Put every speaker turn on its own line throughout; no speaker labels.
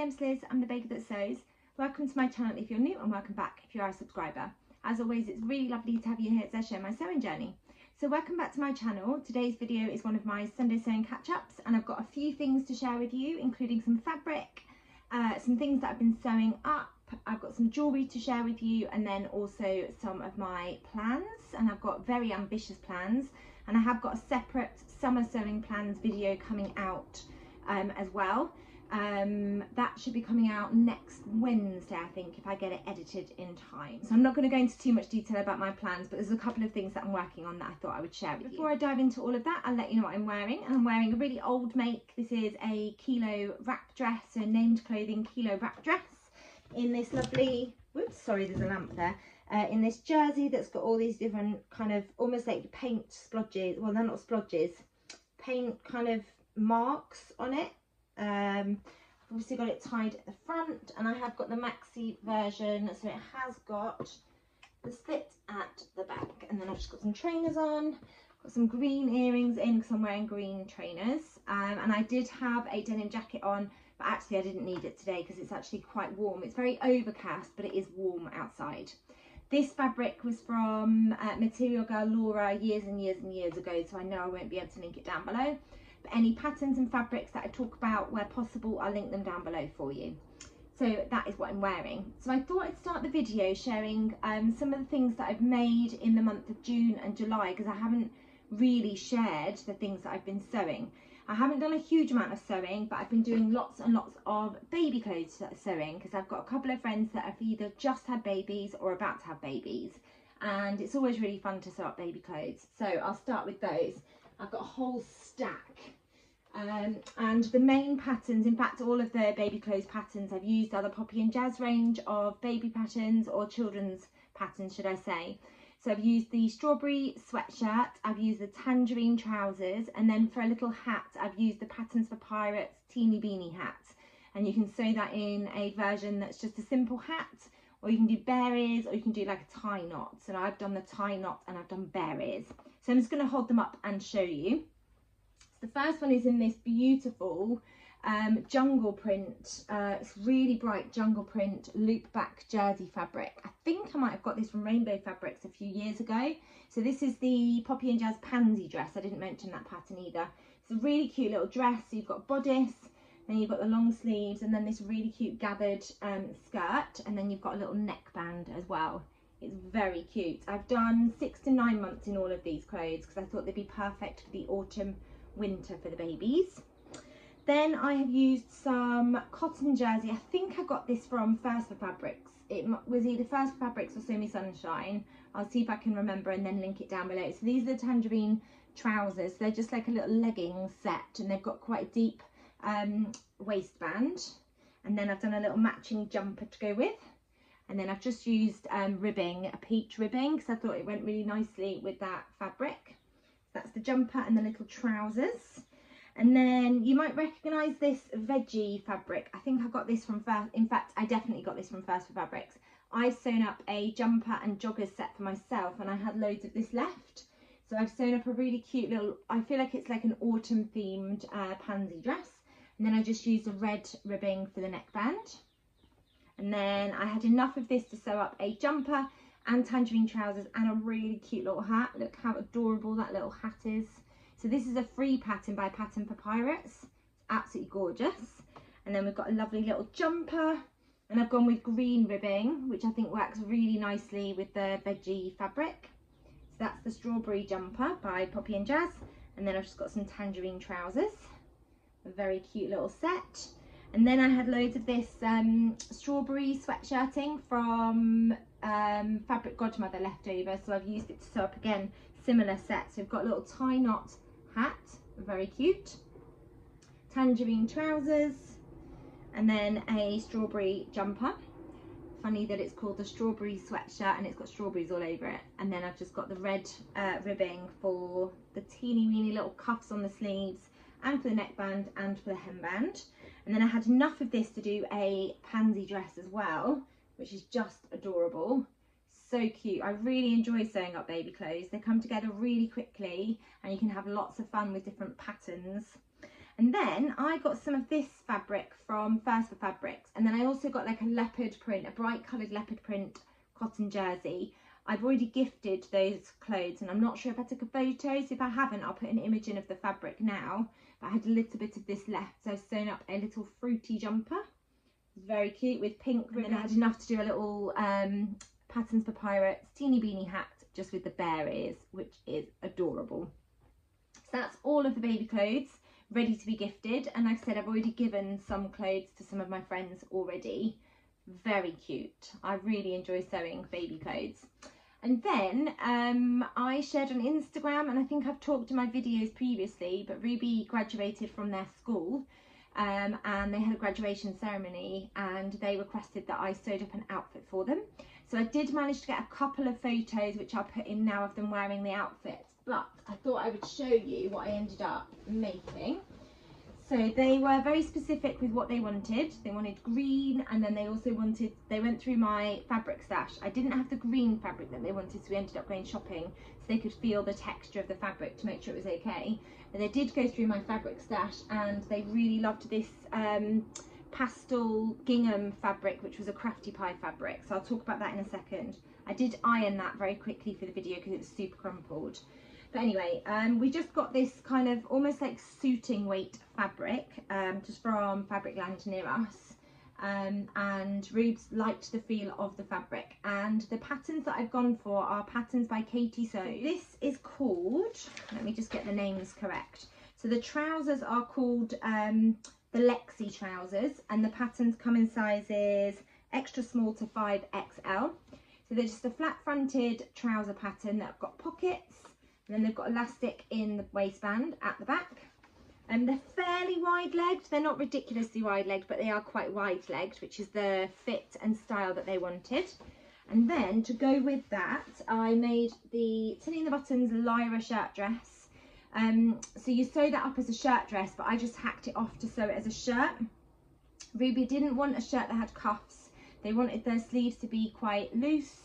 name's Liz, I'm the baker that sews. Welcome to my channel if you're new, and welcome back if you are a subscriber. As always, it's really lovely to have you here as I share my sewing journey. So welcome back to my channel. Today's video is one of my Sunday sewing catch-ups, and I've got a few things to share with you, including some fabric, some things that I've been sewing up. I've got some jewellery to share with you, and then also some of my plans, and I've got very ambitious plans, and I have got a separate summer sewing plans video coming out as well. That should be coming out next Wednesday, I think, if I get it edited in time. So I'm not going to go into too much detail about my plans, but there's a couple of things that I'm working on that I thought I would share with you. Before I dive into all of that, I'll let you know what I'm wearing. And I'm wearing a really old make. This is a kilo wrap dress, so named clothing kilo wrap dress, in this lovely, whoops, sorry, there's a lamp there, in this jersey that's got all these different kind of almost like paint splodges, well, they're not splodges, paint kind of marks on it. I've obviously got it tied at the front, and I have got the maxi version, so it has got the slit at the back, and then I've just got some trainers on, got some green earrings in because I'm wearing green trainers, and I did have a denim jacket on, but actually I didn't need it today because it's actually quite warm. It's very overcast, but it is warm outside. This fabric was from Material Girl Laura years and years and years ago, so I know I won't be able to link it down below. But any patterns and fabrics that I talk about where possible, I'll link them down below for you. So that is what I'm wearing. So I thought I'd start the video sharing some of the things that I've made in the month of June and July, because I haven't really shared the things that I've been sewing. I haven't done a huge amount of sewing, but I've been doing lots and lots of baby clothes sewing, because I've got a couple of friends that have either just had babies or about to have babies, and it's always really fun to sew up baby clothes. So I'll start with those. I've got a whole stack, and the main patterns, in fact all of the baby clothes patterns I've used are the Poppy and Jazz range of baby patterns, or children's patterns should I say. So I've used the strawberry sweatshirt, I've used the tangerine trousers, and then for a little hat I've used the Patterns for Pirates teeny beanie hat. And you can sew that in a version that's just a simple hat, or you can do bear ears, or you can do like a tie knot. So I've done the tie knot and I've done bear ears. So I'm just going to hold them up and show you. So the first one is in this beautiful jungle print, it's really bright jungle print loop back jersey fabric. I think I might have got this from Rainbow Fabrics a few years ago. So this is the Poppy and Jazz pansy dress. I didn't mention that pattern either. It's a really cute little dress. So you've got bodice, then you've got the long sleeves, and then this really cute gathered skirt, and then you've got a little neckband as well. It's very cute. I've done 6 to 9 months in all of these clothes because I thought they'd be perfect for the autumn winter for the babies. Then I have used some cotton jersey. I think I got this from First for Fabrics. It was either First for Fabrics or Sew Me Sunshine. I'll see if I can remember and then link it down below. So these are the tangerine trousers. They're just like a little legging set, and they've got quite a deep waistband. And then I've done a little matching jumper to go with. And then I've just used ribbing, a peach ribbing, because I thought it went really nicely with that fabric. So that's the jumper and the little trousers. And then you might recognise this veggie fabric. I think I got this from First, in fact I definitely got this from First for Fabrics. I've sewn up a jumper and joggers set for myself, and I had loads of this left. So I've sewn up a really cute little, I feel like it's like an autumn themed pansy dress. And then I just used a red ribbing for the neckband. And then I had enough of this to sew up a jumper and tangerine trousers and a really cute little hat. Look how adorable that little hat is. So this is a free pattern by Pattern for Pirates. It's absolutely gorgeous. And then we've got a lovely little jumper, and I've gone with green ribbing, which I think works really nicely with the veggie fabric. So that's the strawberry jumper by Poppy and Jazz. And then I've just got some tangerine trousers. A very cute little set. And then I had loads of this strawberry sweatshirting from Fabric Godmother left over. So I've used it to sew up again, similar set. So we've got a little tie knot hat, very cute, tangerine trousers, and then a strawberry jumper. Funny that it's called the strawberry sweatshirt and it's got strawberries all over it. And then I've just got the red ribbing for the teeny weeny little cuffs on the sleeves, and for the neckband and for the hemband. And then I had enough of this to do a pansy dress as well, which is just adorable. So cute. I really enjoy sewing up baby clothes. They come together really quickly, and you can have lots of fun with different patterns. And then I got some of this fabric from First for Fabrics, and then I also got like a leopard print, a bright coloured leopard print cotton jersey. I've already gifted those clothes, and I'm not sure if I took a photo, so if I haven't, I'll put an image in of the fabric now. But I had a little bit of this left, so I've sewn up a little fruity jumper. It's very cute with pink ribbon. And then I had enough to do a little Patterns for Pirates teeny beanie hat just with the bear ears, which is adorable. So that's all of the baby clothes ready to be gifted, and like I said, I've already given some clothes to some of my friends already. Very cute. I really enjoy sewing baby clothes. And then I shared on Instagram, and I think I've talked in my videos previously, but Ruby graduated from their school, and they had a graduation ceremony, and they requested that I sewed up an outfit for them. So I did manage to get a couple of photos, which I'll put in now, of them wearing the outfits, but I thought I would show you what I ended up making. So they were very specific with what they wanted. They wanted green, and then they also wanted, they went through my fabric stash. I didn't have the green fabric that they wanted, so we ended up going shopping so they could feel the texture of the fabric to make sure it was okay. But they did go through my fabric stash, and they really loved this pastel gingham fabric, which was a Crafty Pie fabric. So I'll talk about that in a second. I did iron that very quickly for the video because it was super crumpled. But anyway, we just got this kind of almost like suiting weight fabric, just from Fabricland near us. And Rubes liked the feel of the fabric. And the patterns that I've gone for are patterns by Katie Sew. This is called, let me just get the names correct. So the trousers are called the Lexi trousers, and the patterns come in sizes extra small to 5XL. So they're just a flat fronted trouser pattern that have got pockets. And then they've got elastic in the waistband at the back. And they're fairly wide legged. They're not ridiculously wide legged, but they are quite wide legged, which is the fit and style that they wanted. And then to go with that, I made the Tilly and the Buttons Lyra shirt dress. So you sew that up as a shirt dress, but I just hacked it off to sew it as a shirt. Ruby didn't want a shirt that had cuffs. They wanted their sleeves to be quite loose.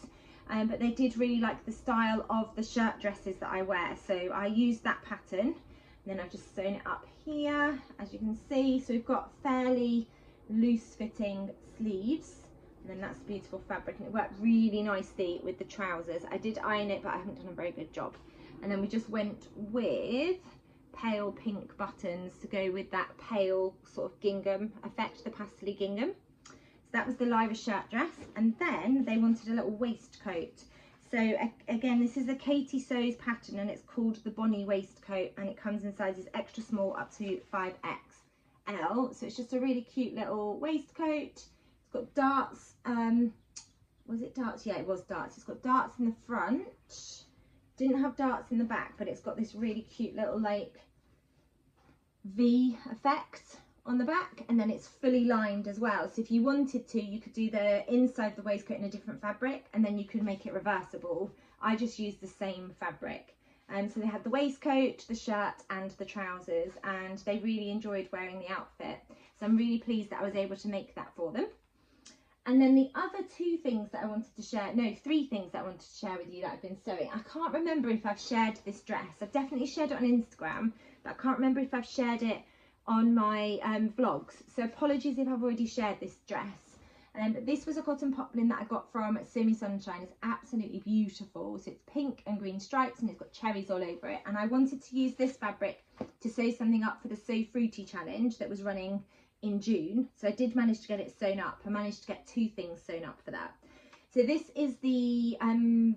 But they did really like the style of the shirt dresses that I wear, so I used that pattern, and then I've just sewn it up here, as you can see. So we've got fairly loose fitting sleeves, and then that's beautiful fabric, and it worked really nicely with the trousers. I did iron it, but I haven't done a very good job. And then we just went with pale pink buttons to go with that pale sort of gingham effect, the pastel gingham. So that was the Lyra shirt dress, and then they wanted a little waistcoat. So again, this is a Katie Sews pattern, and it's called the Bonnie waistcoat, and it comes in sizes extra small up to 5XL. So it's just a really cute little waistcoat. It's got darts. Was it darts? Yeah, it was darts. It's got darts in the front. Didn't have darts in the back, but it's got this really cute little like V effect on the back, and then it's fully lined as well. So if you wanted to, you could do the inside of the waistcoat in a different fabric, and then you could make it reversible. I just used the same fabric. And so they had the waistcoat, the shirt and the trousers, and they really enjoyed wearing the outfit. So I'm really pleased that I was able to make that for them. And then the other two things that I wanted to share, no, three things that I wanted to share with you that I've been sewing. I can't remember if I've shared this dress. I've definitely shared it on Instagram, but I can't remember if I've shared it on my vlogs, so apologies if I've already shared this dress. But this was a cotton poplin that I got from Sew Me Sunshine. It's absolutely beautiful. So it's pink and green stripes, and it's got cherries all over it. And I wanted to use this fabric to sew something up for the So Fruity challenge that was running in June. So I did manage to get it sewn up. I managed to get two things sewn up for that. So this is the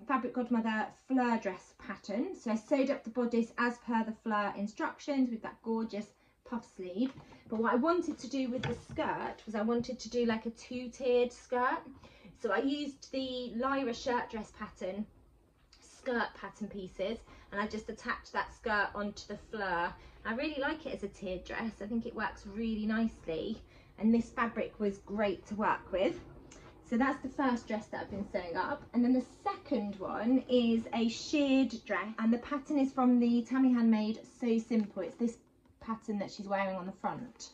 Fabric Godmother fleur dress pattern. So I sewed up the bodice as per the fleur instructions with that gorgeous puff sleeve. But what I wanted to do with the skirt was I wanted to do like a two-tiered skirt. So I used the Lyra shirt dress pattern skirt pattern pieces, and I just attached that skirt onto the fleur. I really like it as a tiered dress. I think it works really nicely, and this fabric was great to work with. So that's the first dress that I've been sewing up. And then the second one is a sheared dress, and the pattern is from the Tammy Handmade So Simple. It's this pattern that she's wearing on the front.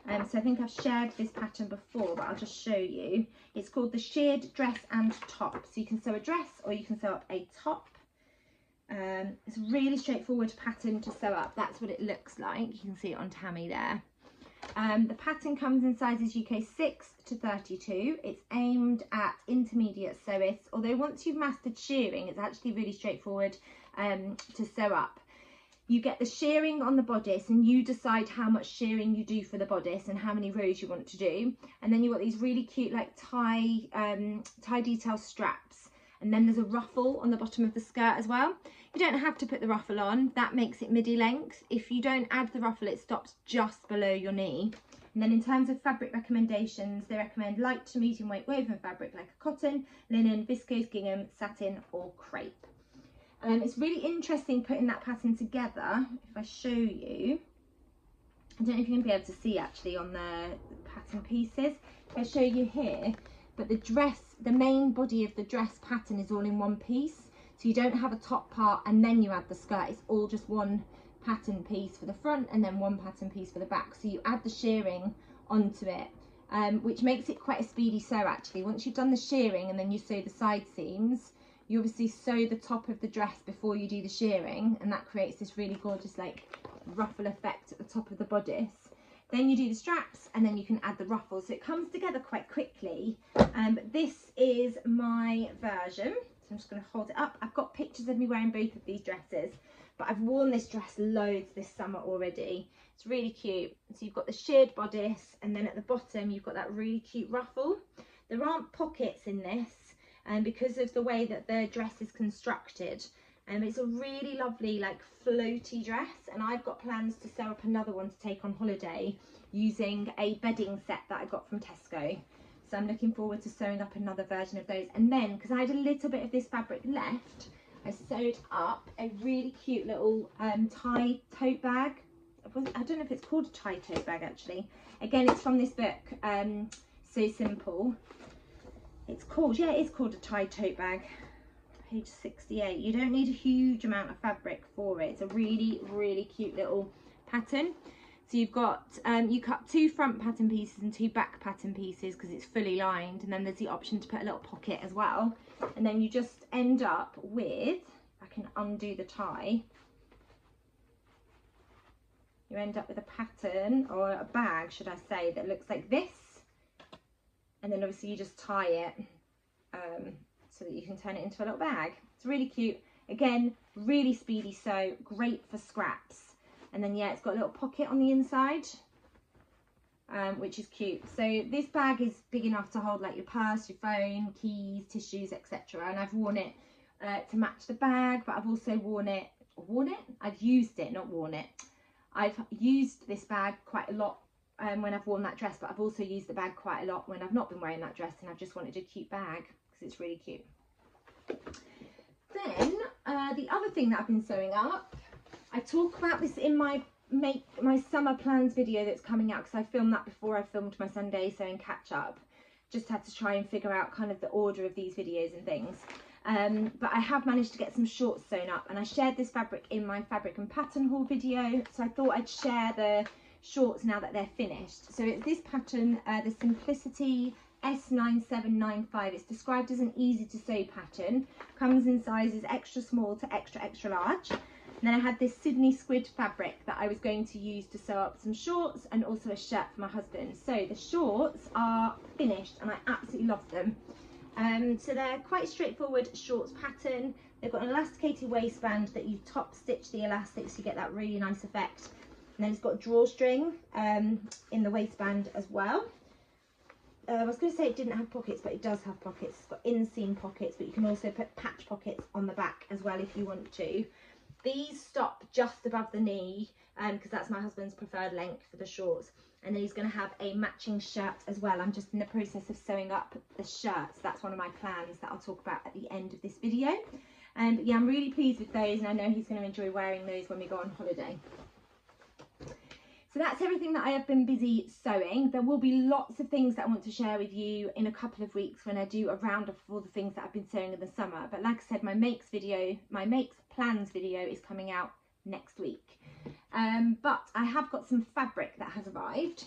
So I think I've shared this pattern before, but I'll just show you. It's called the sheared dress and top. So you can sew a dress or you can sew up a top. It's a really straightforward pattern to sew up. That's what it looks like. You can see it on Tammy there. The pattern comes in sizes UK 6 to 32. It's aimed at intermediate sewists, although once you've mastered shearing, it's actually really straightforward to sew up. You get the shearing on the bodice and you decide how much shearing you do for the bodice and how many rows you want to do. And then you've got these really cute like tie detail straps. And then there's a ruffle on the bottom of the skirt as well. You don't have to put the ruffle on, that makes it midi length. If you don't add the ruffle, it stops just below your knee. And then in terms of fabric recommendations, they recommend light to medium weight woven fabric like a cotton, linen, viscose, gingham, satin or crepe. It's really interesting putting that pattern together. If I show you, I don't know if you're going to be able to see actually on the pattern pieces. If I show you here, but the main body of the dress pattern is all in one piece. So you don't have a top part and then you add the skirt. It's all just one pattern piece for the front and then one pattern piece for the back. So you add the shearing onto it, which makes it quite a speedy sew actually. Once you've done the shearing and then you sew the side seams, you obviously sew the top of the dress before you do the shearing, and that creates this really gorgeous like ruffle effect at the top of the bodice. Then you do the straps and then you can add the ruffles. So it comes together quite quickly. But this is my version. So I'm just going to hold it up. I've got pictures of me wearing both of these dresses, but I've worn this dress loads this summer already. It's really cute. So you've got the sheared bodice and then at the bottom you've got that really cute ruffle. There aren't pockets in this because of the way that the dress is constructed. It's a really lovely like floaty dress, and I've got plans to sew up another one to take on holiday using a bedding set that I got from Tesco. So I'm looking forward to sewing up another version of those. And then, because I had a little bit of this fabric left, I sewed up a really cute little tie tote bag. I don't know if it's called a tie tote bag actually. Again, it's from this book, So Simple. It's called, yeah, it's called a tie tote bag. Page 68. You don't need a huge amount of fabric for it. It's a really, really cute little pattern. So you've got, you cut 2 front pattern pieces and 2 back pattern pieces because it's fully lined, and then there's the option to put a little pocket as well. And then you just end up with, if I can undo the tie, you end up with a pattern, or a bag should I say, that looks like this. And then obviously you just tie it so that you can turn it into a little bag. It's really cute. Again, really speedy sew, great for scraps. And then yeah, it's got a little pocket on the inside, which is cute. So this bag is big enough to hold like your purse, your phone, keys, tissues, etc. And I've worn it to match the bag, but I've also I've used it, not worn it. I've used this bag quite a lot when I've worn that dress, but I've also used the bag quite a lot when I've not been wearing that dress and I've just wanted a cute bag because it's really cute. Then the other thing that I've been sewing up, I talk about this in my summer plans video that's coming out, because I filmed that before I filmed my Sunday sewing catch up. Just had to try and figure out kind of the order of these videos and things. But I have managed to get some shorts sewn up, and I shared this fabric in my fabric and pattern haul video, so I thought I'd share the shorts now that they're finished. So it's this pattern, the Simplicity S9795. It's described as an easy to sew pattern, comes in sizes extra small to extra large. And then I had this Sydney squid fabric that I was going to use to sew up some shorts and also a shirt for my husband. So the shorts are finished and I absolutely love them. So they're quite straightforward shorts pattern. They've got an elasticated waistband that you top stitch the elastics to get that really nice effect. And then it's got drawstring in the waistband as well. I was going to say it didn't have pockets, but it does have pockets. It's got inseam pockets, but you can also put patch pockets on the back as well if you want to. These stop just above the knee because that's my husband's preferred length for the shorts. And then he's going to have a matching shirt as well. I'm just in the process of sewing up the shirts. That's one of my plans that I'll talk about at the end of this video. But yeah, I'm really pleased with those, and I know he's going to enjoy wearing those when we go on holiday. So that's everything that I have been busy sewing. There will be lots of things that I want to share with you in a couple of weeks when I do a roundup of all the things that I've been sewing in the summer. But like I said, my makes plans video is coming out next week. But I have got some fabric that has arrived.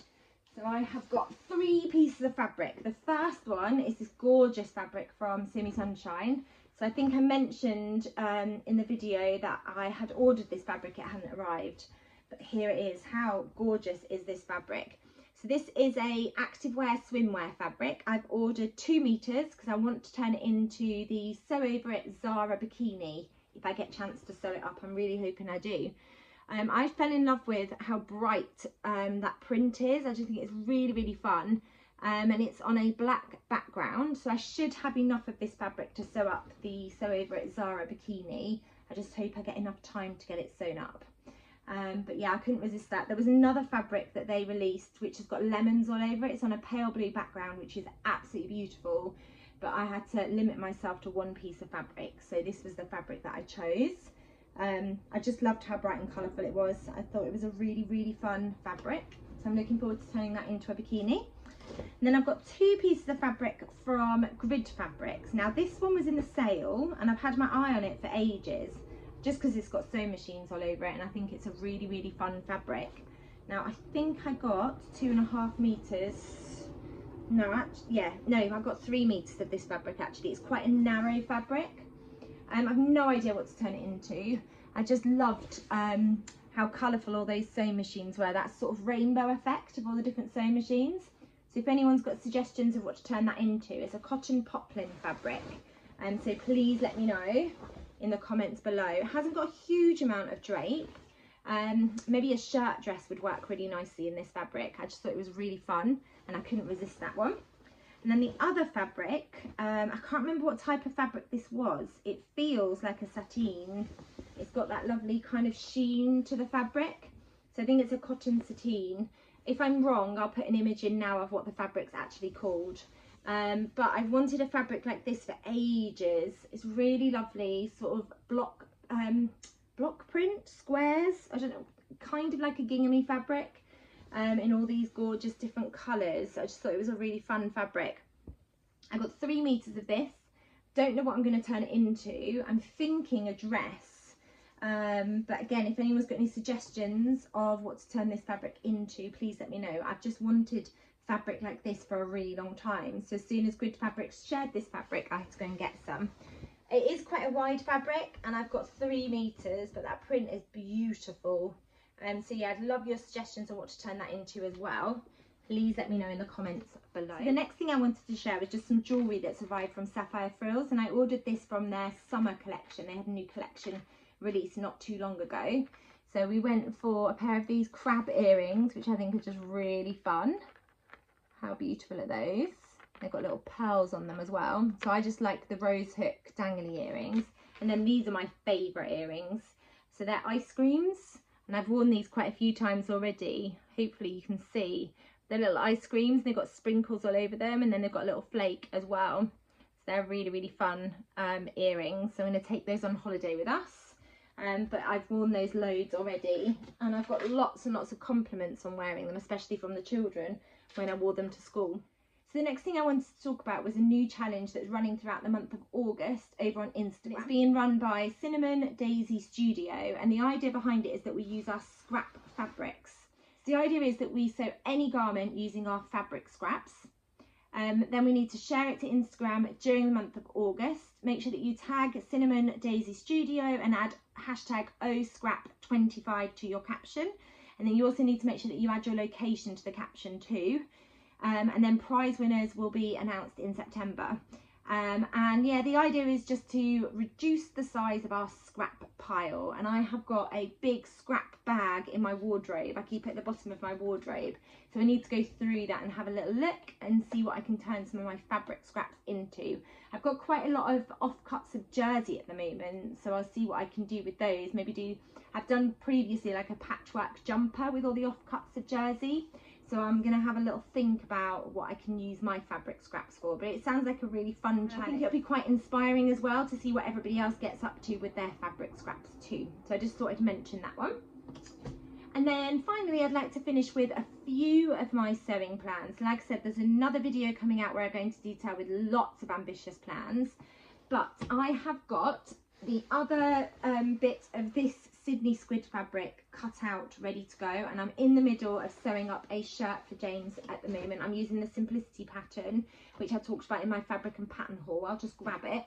So I have got 3 pieces of fabric. The first one is this gorgeous fabric from Semi Sunshine. So I think I mentioned in the video that I had ordered this fabric, it hadn't arrived, but here it is. How gorgeous is this fabric? So this is a activewear swimwear fabric. I've ordered 2 meters because I want to turn it into the Sew Over It Zara bikini. If I get a chance to sew it up, I'm really hoping I do. I fell in love with how bright that print is. I just think it's really, really fun. And it's on a black background, so I should have enough of this fabric to sew up the Sew Over It Zara bikini. I just hope I get enough time to get it sewn up. But yeah, I couldn't resist that. There was another fabric that they released which has got lemons all over it. It's on a pale blue background, which is absolutely beautiful, but I had to limit myself to 1 piece of fabric, so this was the fabric that I chose. I just loved how bright and colourful it was. I thought it was a really, really fun fabric, so I'm looking forward to turning that into a bikini. And then I've got 2 pieces of fabric from Grid Fabrics. Now this one was in the sale and I've had my eye on it for ages, just because it's got sewing machines all over it, and I think it's a really, really fun fabric. Now I think I got 2.5 meters. No, actually, yeah, no, I've got 3 meters of this fabric actually. It's quite a narrow fabric. I've no idea what to turn it into. I just loved how colourful all those sewing machines were, that sort of rainbow effect of all the different sewing machines. So if anyone's got suggestions of what to turn that into, it's a cotton poplin fabric. So please let me know in the comments below. It hasn't got a huge amount of drape. Maybe a shirt dress would work really nicely in this fabric. I just thought it was really fun and I couldn't resist that one. And then the other fabric, I can't remember what type of fabric this was. It feels like a sateen. It's got that lovely kind of sheen to the fabric. So I think it's a cotton sateen. If I'm wrong, I'll put an image in now of what the fabric's actually called. But I've wanted a fabric like this for ages. It's really lovely, sort of block print, squares, I don't know, kind of like a ginghamy fabric, in all these gorgeous different colours. I just thought it was a really fun fabric. I got 3 meters of this. Don't know what I'm going to turn it into. I'm thinking a dress. But again, if anyone's got any suggestions of what to turn this fabric into, please let me know. I've just wanted fabric like this for a really long time, so as soon as Grid Fabrics shared this fabric, I had to go and get some. It is quite a wide fabric and I've got 3 meters, but that print is beautiful. So yeah, I'd love your suggestions on what to turn that into as well. Please let me know in the comments below. So the next thing I wanted to share was just some jewellery that's arrived from Sapphire Frills, and I ordered this from their summer collection. They had a new collection released not too long ago. So we went for a pair of these crab earrings, which I think are just really fun. How beautiful are those? They've got little pearls on them as well. So I just like the rose hook dangly earrings. And then these are my favourite earrings. So they're ice creams, and I've worn these quite a few times already. Hopefully you can see. They're little ice creams, they've got sprinkles all over them, and then they've got a little flake as well. So they're really, really fun earrings. So I'm going to take those on holiday with us. But I've worn those loads already, and I've got lots and lots of compliments on wearing them, especially from the children when I wore them to school. So the next thing I wanted to talk about was a new challenge that's running throughout the month of August over on Instagram. It's being run by Cinnamon Daisy Studio, and the idea behind it is that we use our scrap fabrics. So the idea is that we sew any garment using our fabric scraps. Then we need to share it to Instagram during the month of August. Make sure that you tag Cinnamon Daisy Studio and add hashtag #OScrap25 to your caption. And then you also need to make sure that you add your location to the caption too. And then prize winners will be announced in September. And yeah, the idea is just to reduce the size of our scrap pile. And I have got a big scrap bag in my wardrobe. I keep it at the bottom of my wardrobe. So I need to go through that and have a little look and see what I can turn some of my fabric scraps into. I've got quite a lot of offcuts of jersey at the moment, so I'll see what I can do with those. I've done previously like a patchwork jumper with all the offcuts of jersey. So I'm going to have a little think about what I can use my fabric scraps for. But it sounds like a really fun challenge. I think it'll be quite inspiring as well to see what everybody else gets up to with their fabric scraps too. So I just thought I'd mention that one. And then finally, I'd like to finish with a few of my sewing plans. Like I said, there's another video coming out where I'm going to detail with lots of ambitious plans. But I have got the other bit of this Sydney squid fabric cut out, ready to go, and I'm in the middle of sewing up a shirt for James at the moment. I'm using the Simplicity pattern, which I talked about in my fabric and pattern haul. I'll just grab it.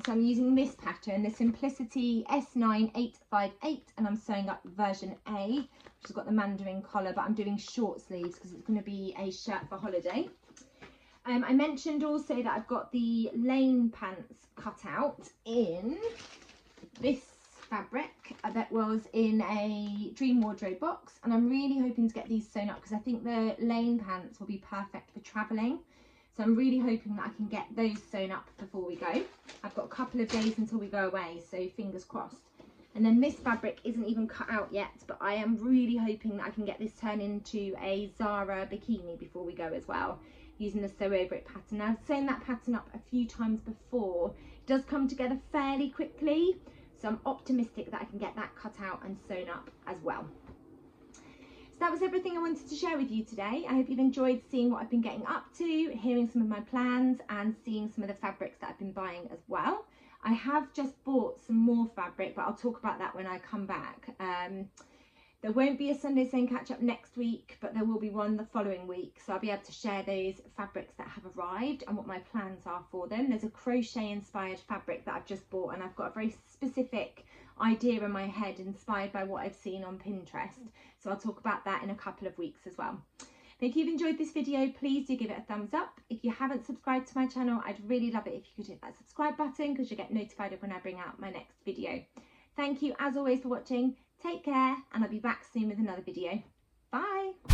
So I'm using this pattern, the Simplicity S9858, and I'm sewing up version A, which has got the mandarin collar, but I'm doing short sleeves because it's going to be a shirt for holiday. I mentioned also that I've got the lane pants cut out in this fabric that was in a dream wardrobe box, and I'm really hoping to get these sewn up because I think the lane pants will be perfect for traveling. So I'm really hoping that I can get those sewn up before we go. I've got a couple of days until we go away, so fingers crossed. And then this fabric isn't even cut out yet, but I am really hoping that I can get this turned into a Zara bikini before we go as well, using the Sew Over It pattern. Now, I've sewn that pattern up a few times before. It does come together fairly quickly, so I'm optimistic that I can get that cut out and sewn up as well. So that was everything I wanted to share with you today. I hope you've enjoyed seeing what I've been getting up to, hearing some of my plans, and seeing some of the fabrics that I've been buying as well. I have just bought some more fabric, but I'll talk about that when I come back. There won't be a Sunday Sewing catch up next week, but there will be one the following week. So I'll be able to share those fabrics that have arrived and what my plans are for them. There's a crochet inspired fabric that I've just bought, and I've got a very specific idea in my head inspired by what I've seen on Pinterest. So I'll talk about that in a couple of weeks as well. If you've enjoyed this video, please do give it a thumbs up. If you haven't subscribed to my channel, I'd really love it if you could hit that subscribe button because you'll get notified of when I bring out my next video. Thank you as always for watching. Take care, and I'll be back soon with another video. Bye.